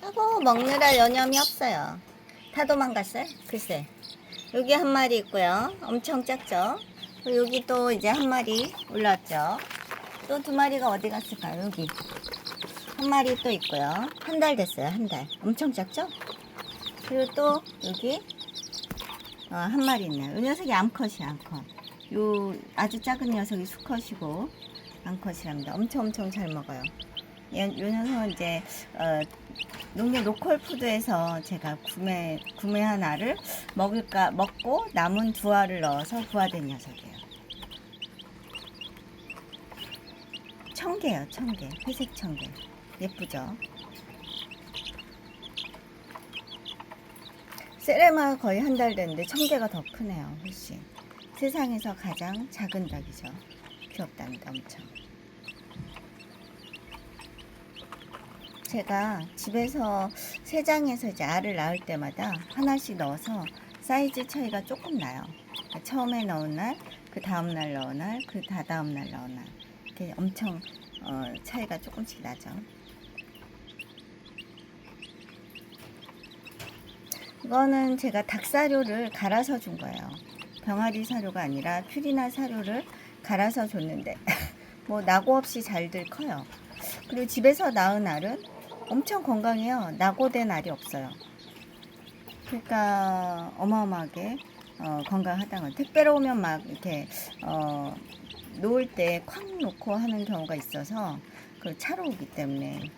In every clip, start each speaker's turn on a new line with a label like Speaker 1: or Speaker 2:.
Speaker 1: 하고 먹느라 여념이 없어요. 다 도망갔어요? 글쎄. 여기 한 마리 있고요. 엄청 작죠? 여기 또 이제 한 마리 올라왔죠. 또 두 마리가 어디 갔을까요? 여기 한 마리 또 있고요. 한 달 됐어요. 한 달. 엄청 작죠? 그리고 또 여기 한 마리 있네요. 이 녀석이 암컷이야, 암컷. 요 아주 작은 녀석이 수컷이고 암컷이랍니다. 엄청 잘 먹어요. 요 녀석은 이제 농협 로컬 푸드에서 제가 구매한 알을 먹고 남은 두 알을 넣어서 부화된 녀석이에요. 청개요, 청개. 회색 청개. 예쁘죠? 세레마가 거의 한 달 됐는데 청개가 더 크네요. 훨씬. 세상에서 가장 작은 닭이죠. 귀엽답니다. 엄청. 제가 집에서 새장에서 이제 알을 낳을 때마다 하나씩 넣어서 사이즈 차이가 조금 나요. 그러니까 처음에 넣은 날, 그 다음날 넣은 날, 그 다다음날 넣은 날. 이렇게 엄청 차이가 조금씩 나죠. 이거는 제가 닭사료를 갈아서 준 거예요. 병아리 사료가 아니라 퓨리나 사료를 갈아서 줬는데 뭐 낙오 없이 잘들 커요. 그리고 집에서 낳은 알은 엄청 건강해요. 낙오된 알이 없어요. 그러니까 어마어마하게 건강하다는 거. 택배로 오면 막 이렇게 놓을 때 콱 놓고 하는 경우가 있어서 그 차로 오기 때문에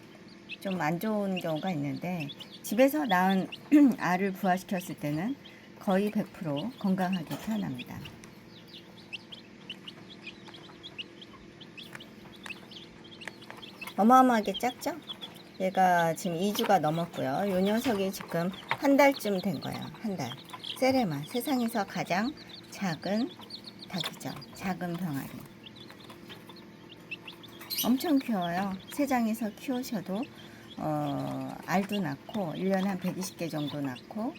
Speaker 1: 좀 안 좋은 경우가 있는데 집에서 낳은 알을 부화시켰을 때는 거의 100% 건강하게 태어납니다. 어마어마하게 작죠? 얘가 지금 2주가 넘었고요. 이 녀석이 지금 한 달쯤 된 거예요. 한 달. 세레마. 세상에서 가장 작은 닭이죠. 작은 병아리. 엄청 귀여워요. 새장에서 키우셔도 알도 낳고 1년에 한 120개 정도 낳고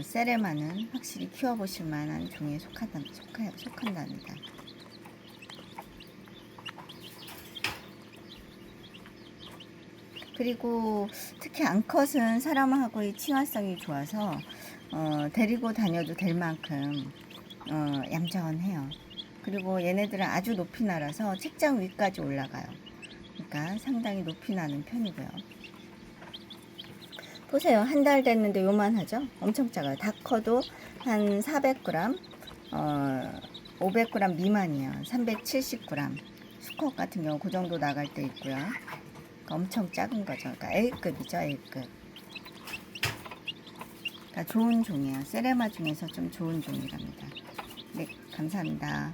Speaker 1: 세레마는 확실히 키워보실 만한 종에 속한답니다. 그리고 특히 암컷은 사람하고의 친화성이 좋아서 데리고 다녀도 될 만큼 얌전해요. 그리고 얘네들은 아주 높이 날아서 책장 위까지 올라가요. 그러니까 상당히 높이 나는 편이고요. 보세요. 한 달 됐는데 요만하죠? 엄청 작아요. 다 커도 한 400g, 500g 미만이에요. 370g. 수컷 같은 경우 그 정도 나갈 때 있고요. 그러니까 엄청 작은 거죠. 그러니까 A급이죠, A급. 그러니까 좋은 종이에요. 세레마 중에서 좀 좋은 종이랍니다. 네, 감사합니다.